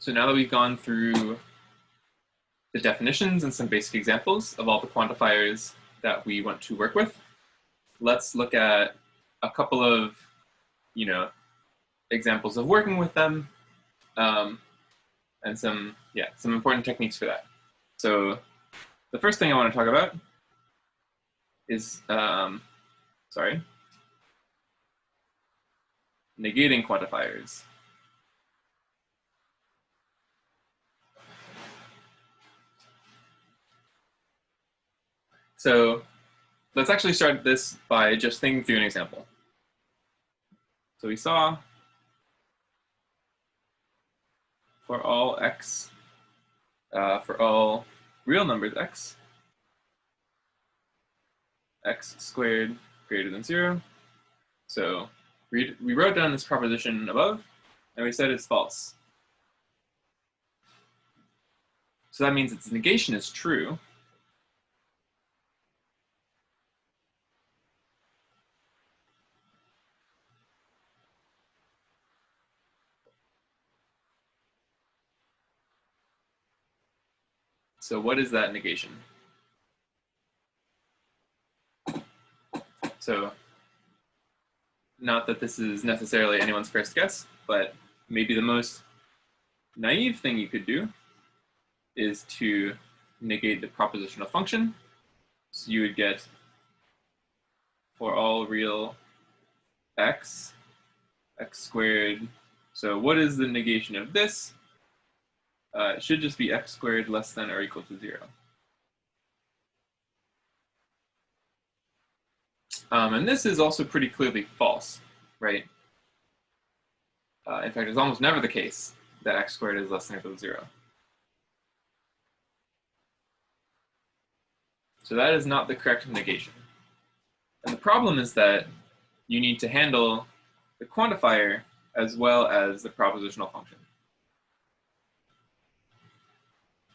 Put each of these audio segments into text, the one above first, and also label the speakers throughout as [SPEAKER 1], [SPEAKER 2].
[SPEAKER 1] So now that we've gone through the definitions and some basic examples of all the quantifiers that we want to work with, let's look at a couple of, examples of working with them, and some important techniques for that. So the first thing I want to talk about is, negating quantifiers. So let's actually start this by just thinking through an example. So we saw for all x, for all real numbers x squared greater than 0. So we wrote down this proposition above, and we said it's false. So that means its negation is true. So what is that negation? So not that this is necessarily anyone's first guess, but maybe the most naive thing you could do is to negate the propositional function. So you would get for all real x squared. So what is the negation of this? It should just be x squared less than or equal to 0. And this is also pretty clearly false, right? In fact, it's almost never the case that x squared is less than or equal to 0. So that is not the correct negation. And the problem is that you need to handle the quantifier as well as the propositional function.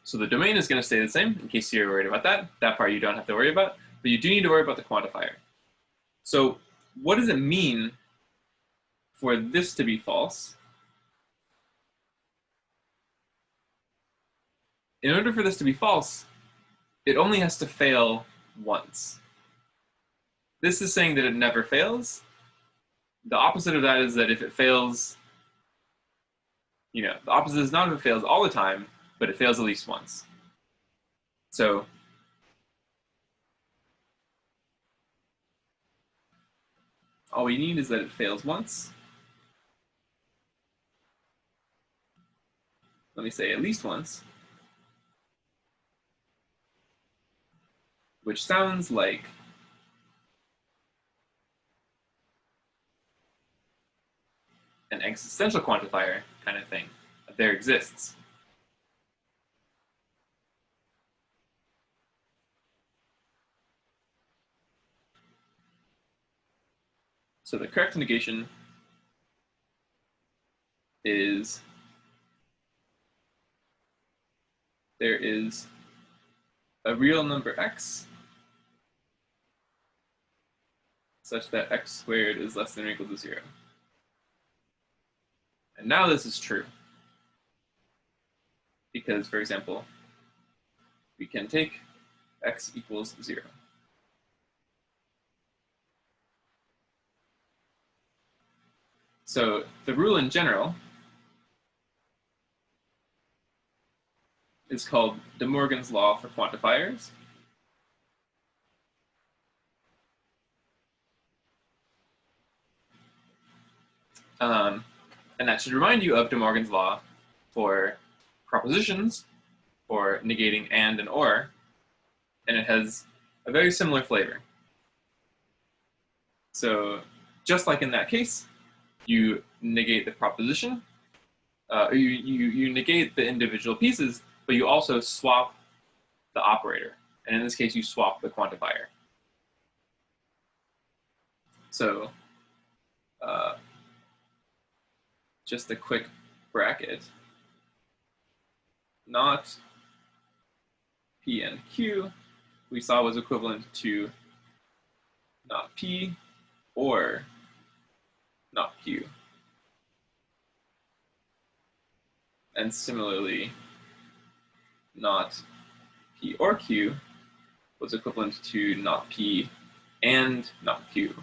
[SPEAKER 1] So the domain is going to stay the same, in case you're worried about that. That part you don't have to worry about, but you do need to worry about the quantifier. So what does it mean for this to be false? In order for this to be false, it only has to fail once. This is saying that it never fails. The opposite of that is that if it fails, the opposite is not if it fails all the time, but it fails at least once. So all we need is that it fails once. Let me say at least once, which sounds like an existential quantifier kind of thing. There exists. So the correct negation is there is a real number x such that x squared is less than or equal to 0. And now this is true. Because, for example, we can take x equals 0. So the rule in general is called De Morgan's law for quantifiers. And that should remind you of De Morgan's law for propositions, for negating and or, and it has a very similar flavor. So just like in that case, you negate the proposition, or you negate the individual pieces, but you also swap the operator. And in this case, you swap the quantifier. So just a quick bracket, not P and Q, we saw was equivalent to not P or not Q. And similarly, not P or Q was equivalent to not P and not Q.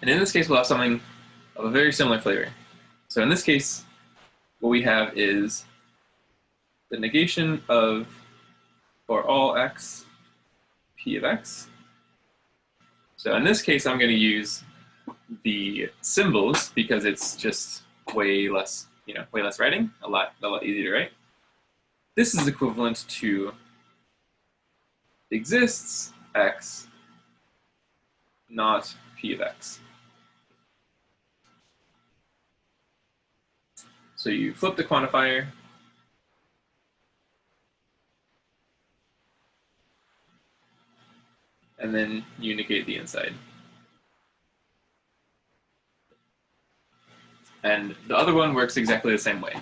[SPEAKER 1] And in this case, we'll have something of a very similar flavor. So in this case, what we have is the negation of, for all x, P of x. So in this case, I'm going to use the symbols because it's just way less, way less writing, a lot easier to write. This is equivalent to exists x, not P of x. So you flip the quantifier, and then you negate the inside. And the other one works exactly the same way.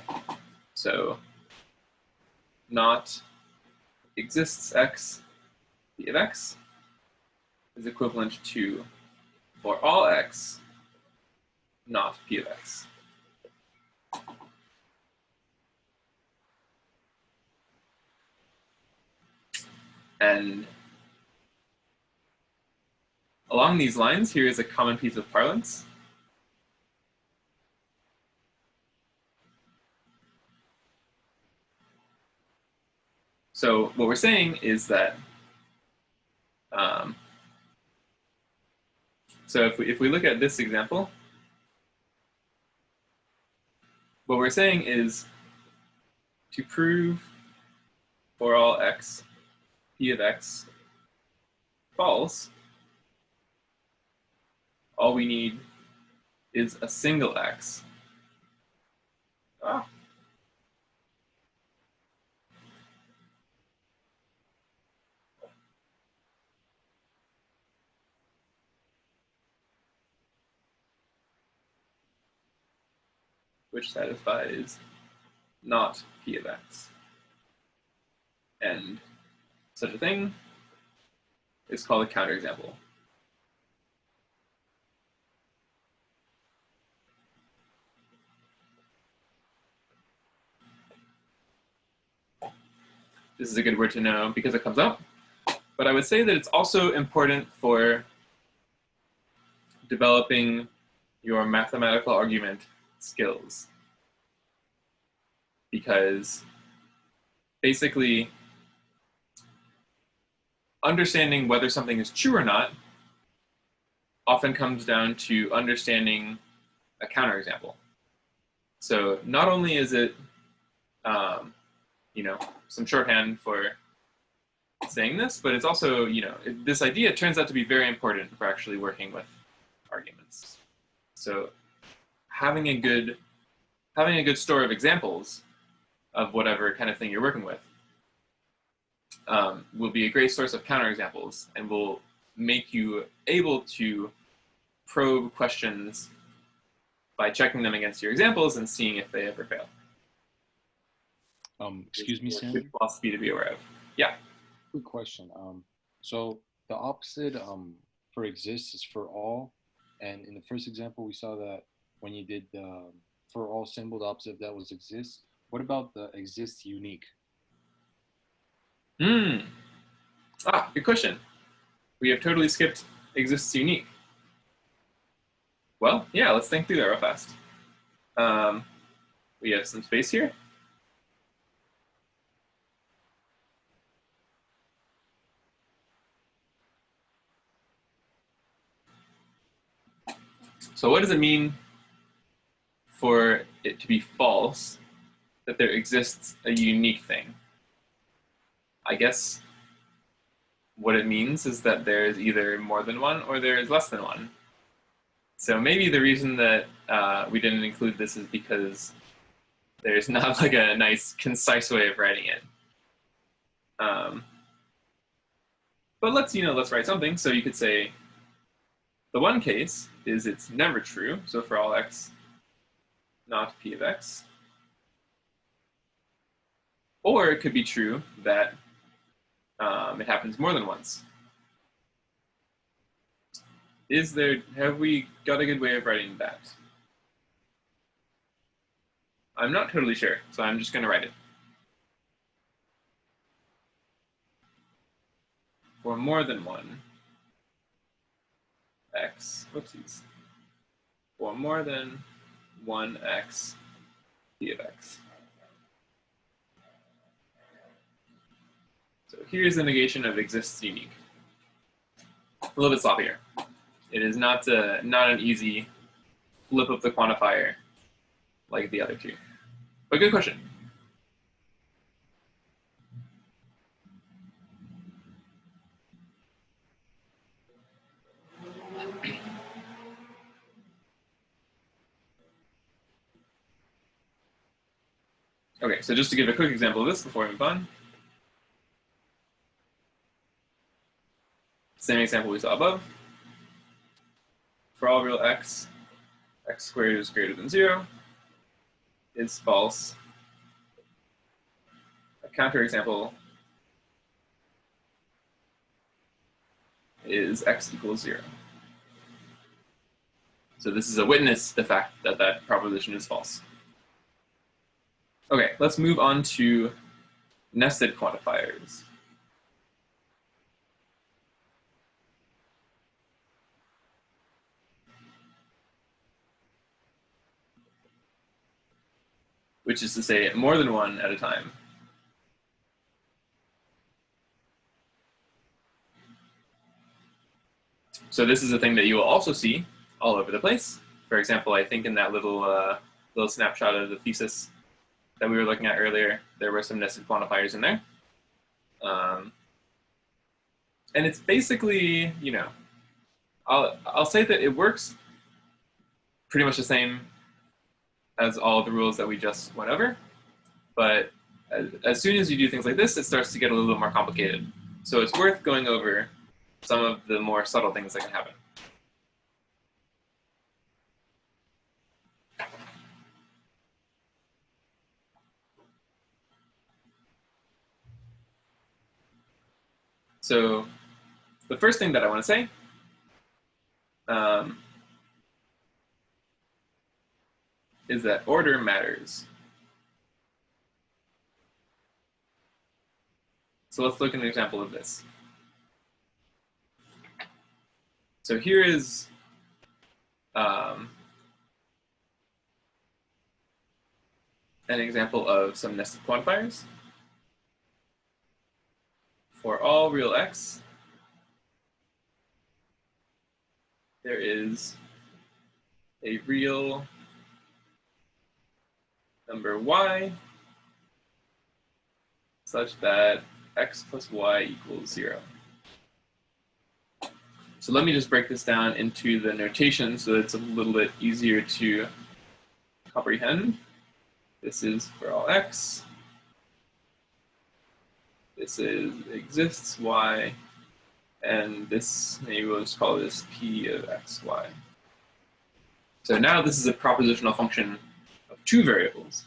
[SPEAKER 1] So not exists x, P of x is equivalent to for all x, not P of x. And along these lines, here is a common piece of parlance. So what we're saying is that, so if we look at this example, what we're saying is to prove for all x, P of x false, all we need is a single x. Which satisfies not P of x. And such a thing is called a counterexample. This is a good word to know because it comes up. But I would say that it's also important for developing your mathematical argument skills. Because basically, understanding whether something is true or not often comes down to understanding a counterexample. So not only is it, some shorthand for saying this, but it's also, this idea turns out to be very important for actually working with arguments. So having a good store of examples of whatever kind of thing you're working with will be a great source of counterexamples and will make you able to probe questions by checking them against your examples and seeing if they ever fail.
[SPEAKER 2] Excuse me, Sam.
[SPEAKER 1] Good philosophy to be aware of. Yeah.
[SPEAKER 2] Quick question. So the opposite for exists is for all, and in the first example we saw that when you did the for all symbol, the opposite of that was exists. What about the exists unique?
[SPEAKER 1] Good question. We have totally skipped exists unique. Well, yeah, let's think through that real fast. We have some space here. So what does it mean for it to be false that there exists a unique thing? I guess what it means is that there is either more than one or there is less than one. So maybe the reason that we didn't include this is because there's not like a nice, concise way of writing it. But let's write something. So you could say the one case is it's never true. So for all x, not P of x. Or it could be true that it happens more than once. have we got a good way of writing that? I'm not totally sure, so I'm just going to write it. For more than one x, whoopsies. For more than one x, p of x. So here's the negation of exists unique. A little bit sloppier. It is not an easy flip of the quantifier like the other two. But good question. Okay, so just to give a quick example of this before we move on. Same example we saw above. For all real x, x squared is greater than 0 is false. A counterexample is x equals 0. So this is a witness to the fact that that proposition is false. Okay, let's move on to nested quantifiers. Which is to say more than one at a time. So this is a thing that you will also see all over the place. For example, I think in that little snapshot of the thesis that we were looking at earlier, there were some nested quantifiers in there. And it's basically, you know, I'll say that it works pretty much the same as all the rules that we just went over. But as soon as you do things like this, it starts to get a little bit more complicated. So it's worth going over some of the more subtle things that can happen. So the first thing that I want to say is that order matters. So let's look at an example of this. So here is an example of some nested quantifiers. For all real x, there is a real number y such that x plus y equals 0. So let me just break this down into the notation so that it's a little bit easier to comprehend. This is for all x. This is exists y. And this, maybe we'll just call this p of xy. So now this is a propositional function of two variables,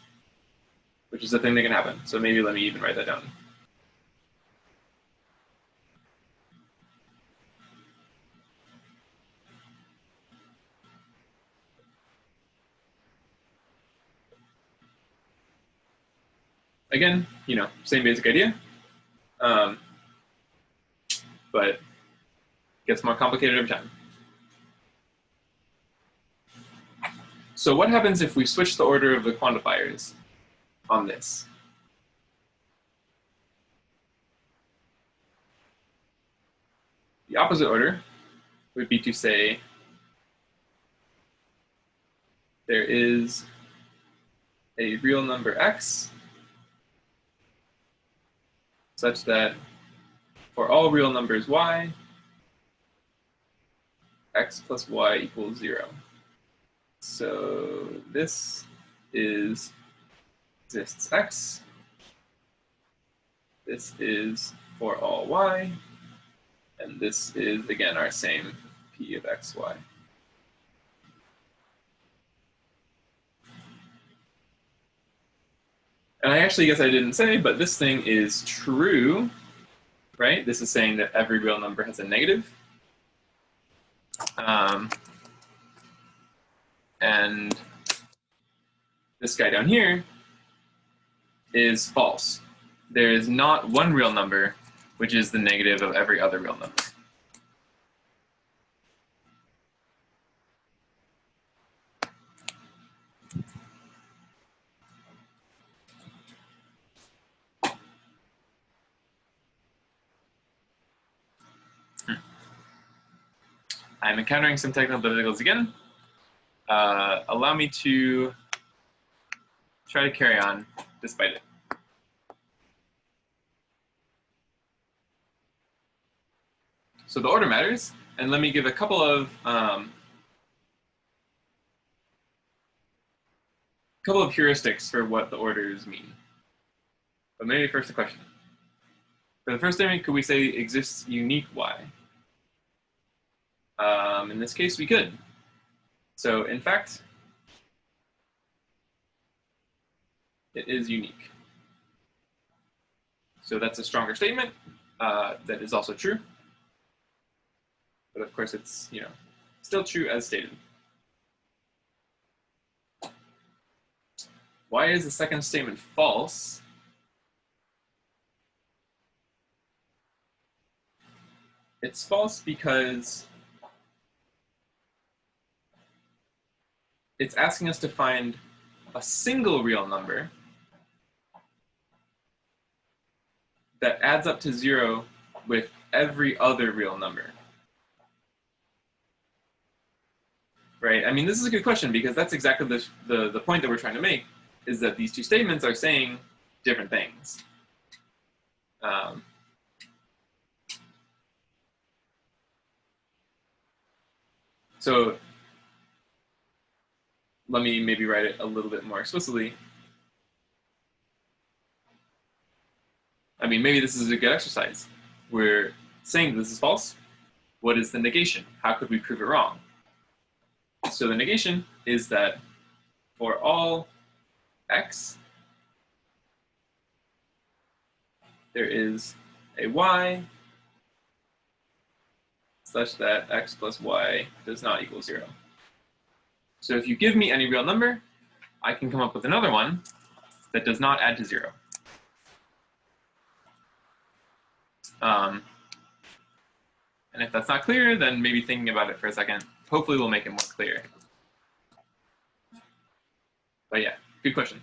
[SPEAKER 1] which is a thing that can happen. So maybe let me even write that down. Again, you know, same basic idea, but gets more complicated over time. So what happens if we switch the order of the quantifiers on this? The opposite order would be to say there is a real number x such that for all real numbers y, x plus y equals 0. So this is exists x. This is for all y. And this is, again, our same p of xy. And I actually guess I didn't say, but this thing is true, right? This is saying that every real number has a negative. And this guy down here is false. There is not one real number which is the negative of every other real number. I'm encountering some technical difficulties again. Allow me to try to carry on despite it. So the order matters, and let me give a couple of heuristics for what the orders mean. But maybe first a question. For the first statement, could we say exists unique y? In this case, we could. So in fact, it is unique. So that's a stronger statement that is also true. But of course, it's still true as stated. Why is the second statement false? It's false because it's asking us to find a single real number that adds up to 0 with every other real number. Right? I mean, this is a good question because that's exactly the point that we're trying to make, is that these two statements are saying different things. So let me maybe write it a little bit more explicitly. I mean, maybe this is a good exercise. We're saying this is false. What is the negation? How could we prove it wrong? So the negation is that for all x, there is a y such that x plus y does not equal 0. So if you give me any real number, I can come up with another one that does not add to 0. And if that's not clear, then maybe thinking about it for a second, hopefully will make it more clear. But yeah, good question.